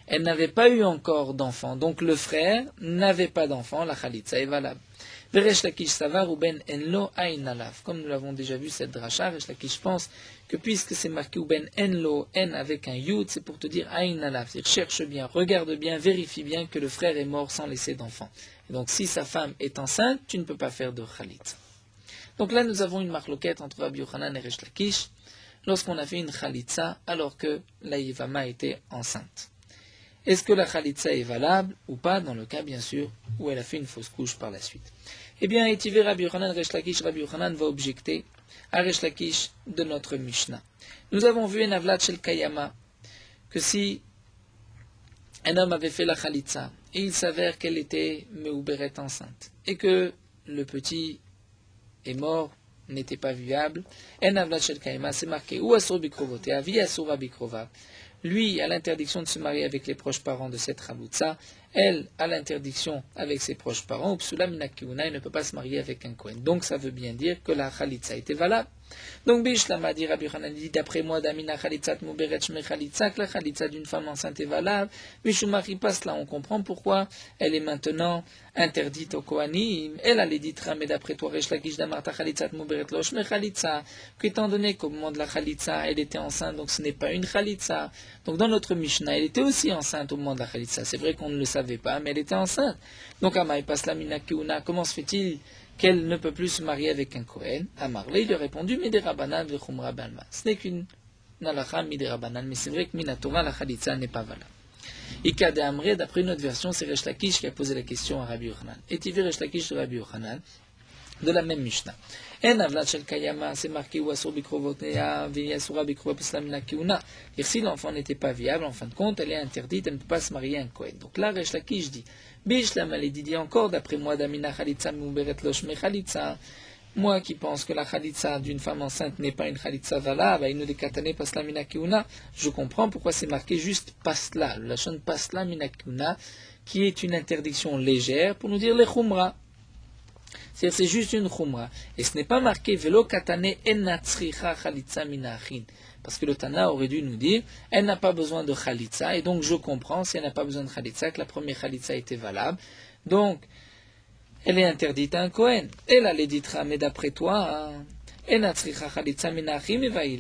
elle n'avait pas eu encore d'enfant. Donc le frère n'avait pas d'enfant, la chalitza est valable. Veresh Lakish Savar ou Ben Enlo Ain Alaf. Comme nous l'avons déjà vu, cette dracha, Resh Lakish pense que puisque c'est marqué ou Ben Enlo, En avec un Yud, c'est pour te dire Ain Alaf. C'est-à-dire cherche bien, regarde bien, vérifie bien que le frère est mort sans laisser d'enfant. Et donc si sa femme est enceinte, tu ne peux pas faire de Khalitza. Donc là, nous avons une marloquette entre Rabbi Yochanan et Resh Lakish lorsqu'on a fait une Khalitza alors que la Yivama était enceinte. Est-ce que la Khalitza est valable ou pas dans le cas, bien sûr, où elle a fait une fausse couche par la suite? Eh bien, Etivé Rabbi Yochanan, Resh Lakish, Rabbi Yochanan va objecter à Resh Lakish de notre Mishnah. Nous avons vu en Avlat Shel Kayama que si un homme avait fait la Khalitza et il s'avère qu'elle était Meuberet enceinte et que le petit est mort, n'était pas viable, en Avlat Shel Kayama, c'est marqué ou Asur Bikrovote, Avi Asura Bikrova. Lui a l'interdiction de se marier avec les proches parents de cette Khalitza, elle a l'interdiction avec ses proches parents, Psula Minakiuna, il ne peut pas se marier avec un Kohen. Donc ça veut bien dire que la Khalitza était valable. Donc Bishlama dit Rabbi Yochanan dit d'après moi Damina Khalitzat Muberet Shme Khalitza, que la Khalitza d'une femme enceinte est valable. Bishumari passe là, on comprend pourquoi elle est maintenant interdite au Kohanim. Elle a les dit mais d'après toi Resh Lakish Damarta Khalitzat Muberet Lo Shme Khalitza, qu'étant donné qu'au moment de la Khalitza elle était enceinte, donc ce n'est pas une Khalitza. Donc dans notre Mishnah elle était aussi enceinte au moment de la Khalitza. C'est vrai qu'on ne le savait pas, mais elle était enceinte. Donc Amai passe la Minakiuna, comment se fait-il qu'elle ne peut plus se marier avec un Kohen? Amarle, il lui a répondu, Miderabanan vechumra balma. Ce n'est qu'une nalacha miderabanan, mais c'est vrai que Minatora, la Khalitza n'est pas valable. Ika de Amre, d'après une autre version, c'est Resh Lakish qui a posé la question à Rabbi Yochanan. Et tu veux Resh Lakish de Rabbi Yochanan, de la même Mishnah. En avlat shel kayama, c'est marqué ou asur bikrovotea, v'yasura bikrovotea kiuna. Et si l'enfant n'était pas viable, en fin de compte, elle est interdite, elle ne peut pas se marier à un Kohen. Donc là, Resh Lakish dit, Bish la maladie dit encore, d'après moi, Damina Khalitza Muberet Loshme Khalitza. Moi qui pense que la Khalitza d'une femme enceinte n'est pas une Khalitza valable, je comprends pourquoi c'est marqué juste pasla, la chaîne pasla minakiuna, qui est une interdiction légère pour nous dire les khumra. C'est-à-dire c'est juste une khumra. Et ce n'est pas marqué velo katane enatzricha Khalitza minachin. Parce que le Tana aurait dû nous dire, elle n'a pas besoin de Khalitza, et donc je comprends, si elle n'a pas besoin de Khalitza, que la première Khalitza était valable. Donc, elle est interdite à un Kohen. Elle a les ditra, mais d'après toi,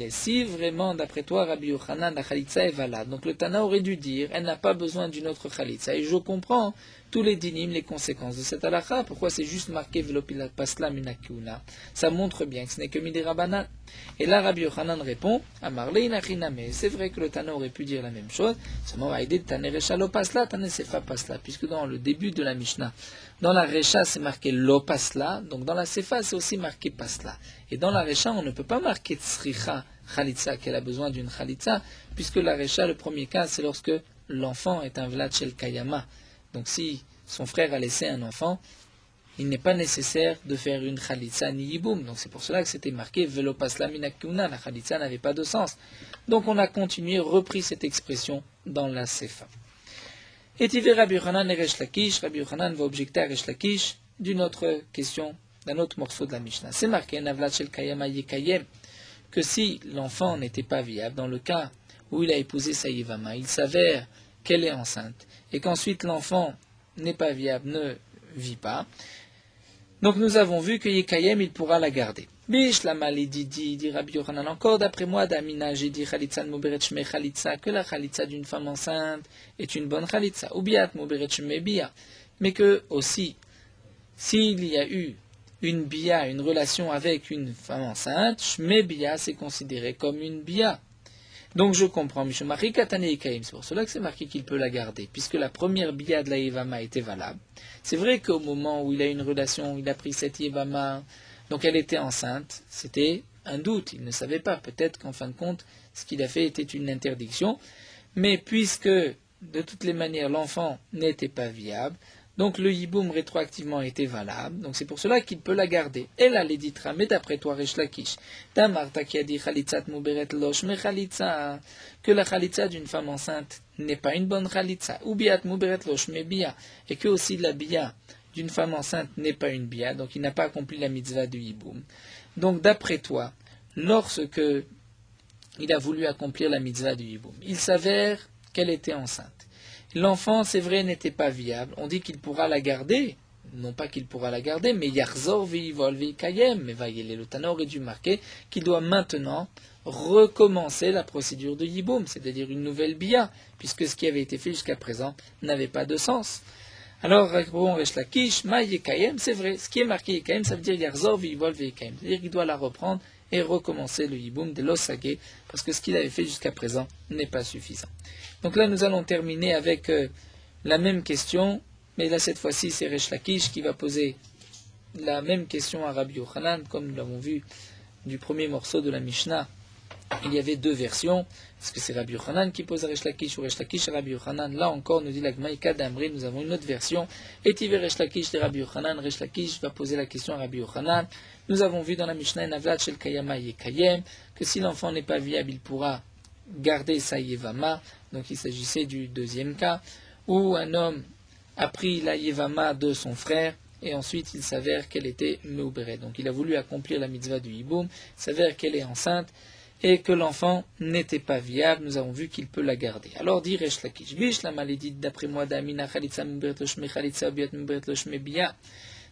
si vraiment, d'après toi, Rabbi Yochanan, la Khalitza est valable. Donc le Tana aurait dû dire, elle n'a pas besoin d'une autre Khalitza. Et je comprends tous les dinim, les conséquences de cette halakha. Pourquoi c'est juste marqué Velopila Pasla Minakiuna? Ça montre bien que ce n'est que Midirabanan. Et là, Rabbi Yochanan répond, Amarle Inachiname. C'est vrai que le Tana aurait pu dire la même chose. Seulement, va aider Tane Recha Lo Pasla, Tane Sefa Pasla. Puisque dans le début de la Mishnah, dans la Recha, c'est marqué Lo Pasla. Donc dans la Sefa, c'est aussi marqué Pasla. Et dans la Recha, on ne peut pas marquer Tsricha Khalitza, qu'elle a besoin d'une Khalitza, puisque la Recha, le premier cas, c'est lorsque l'enfant est un Vlad Shel Kayama. Donc si son frère a laissé un enfant, il n'est pas nécessaire de faire une Khalitza ni Yiboum. Donc c'est pour cela que c'était marqué Velo Pasla Minakuna. La Khalitza n'avait pas de sens. Donc on a continué, repris cette expression dans la Sefa. Et Tivé Rabbi Yochanan et Resh Lakish, Rabbi Yochanan va objecter à Resh Lakish d'une autre question, d'un autre morceau de la Mishnah. C'est marqué Navlat Shel Kayama Yekayem, que si l'enfant n'était pas viable, dans le cas où il a épousé sa Yivama, il s'avère qu'elle est enceinte, et qu'ensuite l'enfant n'est pas viable, ne vit pas. Donc nous avons vu que Yekayem, il pourra la garder. Bish la maladie dit Rabbi Yochanan encore, d'après moi, Damina, j'ai dit Khalitza Muberet Shme Khalitza, que la Khalitza d'une femme enceinte est une bonne Khalitza, ou Biat Muberet Shme Bia, mais que aussi, s'il y a eu une bia, une relation avec une femme enceinte, Shme Bia, c'est considéré comme une bia. Donc je comprends, Mishumari Katane Ikaim, c'est pour cela que c'est marqué qu'il peut la garder, puisque la première bia de la Yevama était valable. C'est vrai qu'au moment où il a une relation, il a pris cette Yevama, donc elle était enceinte, c'était un doute, il ne savait pas, peut-être qu'en fin de compte, ce qu'il a fait était une interdiction, mais puisque de toutes les manières l'enfant n'était pas viable, donc le yiboum rétroactivement était valable, donc c'est pour cela qu'il peut la garder. Elle a les ditra, mais d'après toi, Resh Lakish, Tamarta qui a dit Khalitzat Muberet Losh, mais Khalitza, que la Khalitza d'une femme enceinte n'est pas une bonne Khalitza, ou Biat Muberet Losh, mais Bia, et que aussi la Bia d'une femme enceinte n'est pas une Bia, donc il n'a pas accompli la mitzvah du yiboum. Donc d'après toi, lorsque il a voulu accomplir la mitzvah du yiboum, il s'avère qu'elle était enceinte. L'enfant, c'est vrai, n'était pas viable. On dit qu'il pourra la garder, non pas qu'il pourra la garder, mais Yarzor Ve'ivol Ve'ikayem, mais le Tana aurait dû marquer qu'il doit maintenant recommencer la procédure de Yiboum, c'est-à-dire une nouvelle bia, puisque ce qui avait été fait jusqu'à présent n'avait pas de sens. Alors, répond Resh Lakish, Ma Yekayem, c'est vrai, ce qui est marqué Yekayem, ça veut dire Yarzor Ve'ivol Ve'ikayem, c'est-à-dire qu'il doit la reprendre et recommencer le Yiboum de l'Osage, parce que ce qu'il avait fait jusqu'à présent n'est pas suffisant. Donc là, nous allons terminer avec la même question, mais là, cette fois-ci, c'est Resh Lakish qui va poser la même question à Rabbi Yochanan, comme nous l'avons vu du premier morceau de la Mishnah. Il y avait deux versions. Est-ce que c'est Rabbi Yochanan qui pose à Resh Lakish ou Resh Lakish à Rabbi Yochanan? Là encore, nous dit la Gmaïka d'Amri, nous avons une autre version. Et Tivé Resh Lakish de Rabbi Yochanan. Resh Lakish va poser la question à Rabbi Yochanan. Nous avons vu dans la Mishnah Navlat Shel Kayama Yekayem que si l'enfant n'est pas viable, il pourra garder sa Yevama. Donc il s'agissait du deuxième cas, où un homme a pris la Yevama de son frère, et ensuite il s'avère qu'elle était Meuberet. Donc il a voulu accomplir la mitzvah du Yiboum, il s'avère qu'elle est enceinte, et que l'enfant n'était pas viable, nous avons vu qu'il peut la garder. Alors dit Resh Lakish, Bish la malédite, d'après moi, d'Amina Khalitsa Muberet Loshme Khalitsa Biat Muberet Loshme Bia,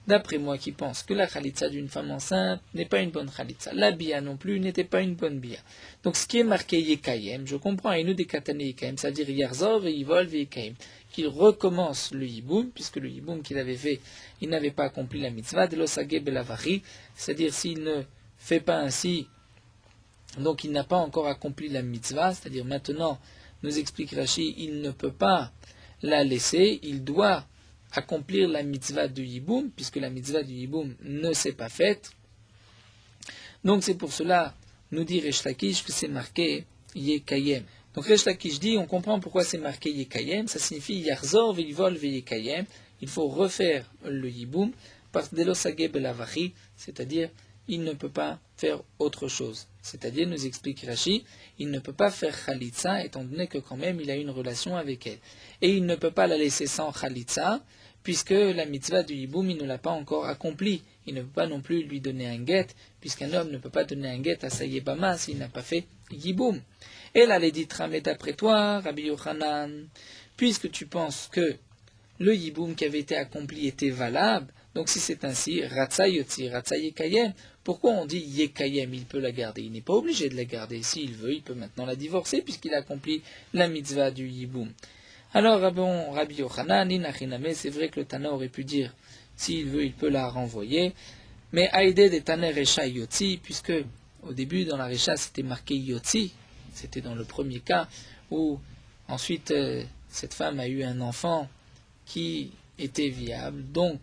d'après moi qui pense que la Khalitsa d'une femme enceinte n'est pas une bonne Khalitsa, la Bia non plus n'était pas une bonne Bia. Donc ce qui est marqué Yekayem, je comprends, et nous des Katane Yekayem, c'est-à-dire Yarzov et Yivol Yekayem, qu'il recommence le Yiboum, puisque le Yiboum qu'il avait fait, il n'avait pas accompli la mitzvah de l'Osage Belavari, c'est-à-dire s'il ne fait pas ainsi, donc il n'a pas encore accompli la mitzvah, c'est-à-dire maintenant, nous explique Rashi, il ne peut pas la laisser, il doit accomplir la mitzvah du Yiboum, puisque la mitzvah du Yiboum ne s'est pas faite. Donc c'est pour cela, nous dit Resh Lakish, que c'est marqué Yekayem. Donc Resh Lakish dit, on comprend pourquoi c'est marqué Yekayem, ça signifie Yarzor Ve'ivol Ve'yekayem, il faut refaire le Yiboum, par Delosage Belavachi, c'est-à-dire il ne peut pas faire autre chose. C'est-à-dire, nous explique Rashi, il ne peut pas faire Khalitsa, étant donné que quand même il a une relation avec elle. Et il ne peut pas la laisser sans Khalitsa, puisque la mitzvah du Yiboum, il ne l'a pas encore accomplie. Il ne peut pas non plus lui donner un guet, puisqu'un homme ne peut pas donner un guet à sa Yebama s'il n'a pas fait Yiboum. Et là, les dit, mais d'après toi, Rabbi Yochanan, puisque tu penses que le Yiboum qui avait été accompli était valable, donc si c'est ainsi, Ratsa Yotzi, Ratsa Yekayem, pourquoi on dit Yekayem, il peut la garder? Il n'est pas obligé de la garder. S'il veut, il peut maintenant la divorcer puisqu'il a accompli la mitzvah du Yiboum. Alors, Rabbi Yochanan, Inachiname, c'est vrai que le Tana aurait pu dire, s'il veut, il peut la renvoyer, mais Aïdé de Taner Recha Yotzi, puisque au début, dans la Recha, c'était marqué Yotzi, c'était dans le premier cas, où ensuite, cette femme a eu un enfant qui était viable, donc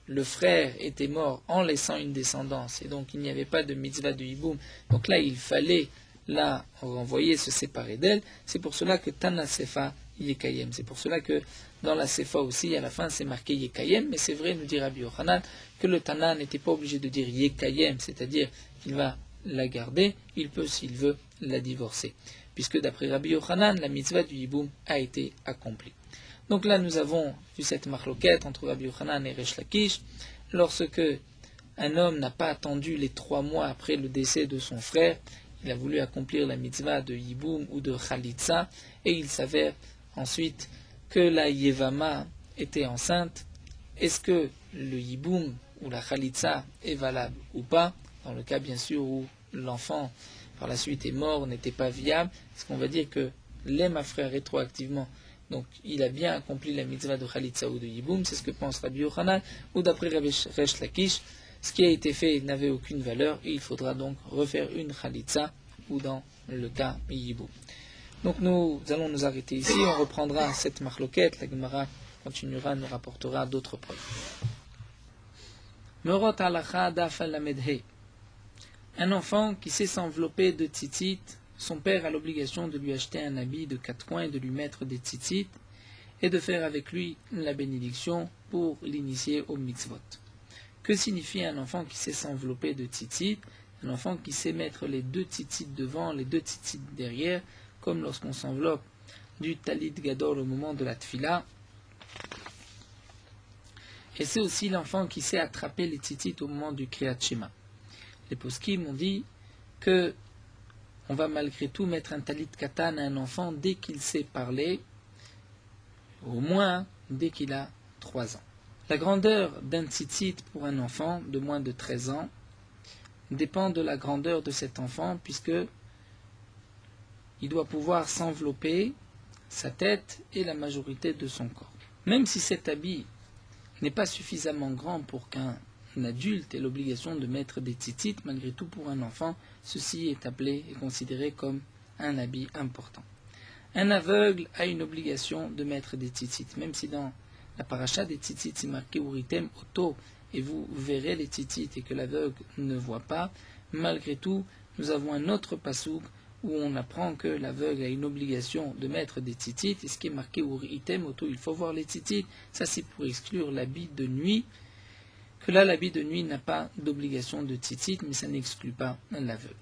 le frère était mort en laissant une descendance, et donc il n'y avait pas de mitzvah de Yiboum, donc là il fallait la renvoyer, se séparer d'elle. C'est pour cela que Tana Sefa Yekayem, c'est pour cela que dans la Sefa aussi, à la fin c'est marqué Yekayem, mais c'est vrai, nous dit Rabbi Yochanan, que le Tana n'était pas obligé de dire Yekayem, c'est-à-dire qu'il va la garder, il peut s'il veut la divorcer, puisque d'après Rabbi Yochanan, la mitzvah du Yiboum a été accomplie. Donc là, nous avons vu cette marloquette entre Rabbi Yochanan et Resh Lakish. Lorsque un homme n'a pas attendu les 3 mois après le décès de son frère, il a voulu accomplir la mitzvah de Yiboum ou de Khalitsa, et il s'avère ensuite que la Yevama était enceinte. Est-ce que le Yiboum ou la Khalitsa est valable ou pas? Dans le cas bien sûr où l'enfant par la suite est mort, n'était pas viable, est-ce qu'on va dire que l'aime frère rétroactivement? Donc, il a bien accompli la mitzvah de Khalitsa ou de Yiboum, c'est ce que pense Rabbi Yochanan, ou d'après Rabbi Resh Lakish, ce qui a été fait n'avait aucune valeur, et il faudra donc refaire une Khalitsa, ou dans le cas Yiboum. Donc, nous allons nous arrêter ici, on reprendra cette marloquette, la Gemara continuera, nous rapportera d'autres preuves. Merot halacha daf al-lamedhe. Un enfant qui sait s'envelopper de tzitzit, son père a l'obligation de lui acheter un habit de 4 coins et de lui mettre des tzitzit et de faire avec lui la bénédiction pour l'initier au mitzvot. Que signifie un enfant qui sait s'envelopper de tzitzit? Un enfant qui sait mettre les 2 tzitzit devant, les 2 tzitzit derrière, comme lorsqu'on s'enveloppe du talit gadol au moment de la tfila. Et c'est aussi l'enfant qui sait attraper les tzitzit au moment du kriyat shema. Les poskim ont dit que on va malgré tout mettre un talit katan à un enfant dès qu'il sait parler, au moins dès qu'il a 3 ans. La grandeur d'un tzitzit pour un enfant de moins de 13 ans dépend de la grandeur de cet enfant, puisque il doit pouvoir s'envelopper sa tête et la majorité de son corps. Même si cet habit n'est pas suffisamment grand pour qu'un adulte ait l'obligation de mettre des tzitzit, malgré tout pour un enfant, ceci est appelé et considéré comme un habit important. Un aveugle a une obligation de mettre des tzitzit, même si dans la paracha des tzitzit c'est marqué Uritem Oto, et vous verrez les tzitzit et que l'aveugle ne voit pas. Malgré tout, nous avons un autre pasouk où on apprend que l'aveugle a une obligation de mettre des tzitzit, et ce qui est marqué Uritem Oto, il faut voir les tzitzit, ça c'est pour exclure l'habit de nuit, que là l'habit de nuit n'a pas d'obligation de tzitzit, mais ça n'exclut pas l'aveugle.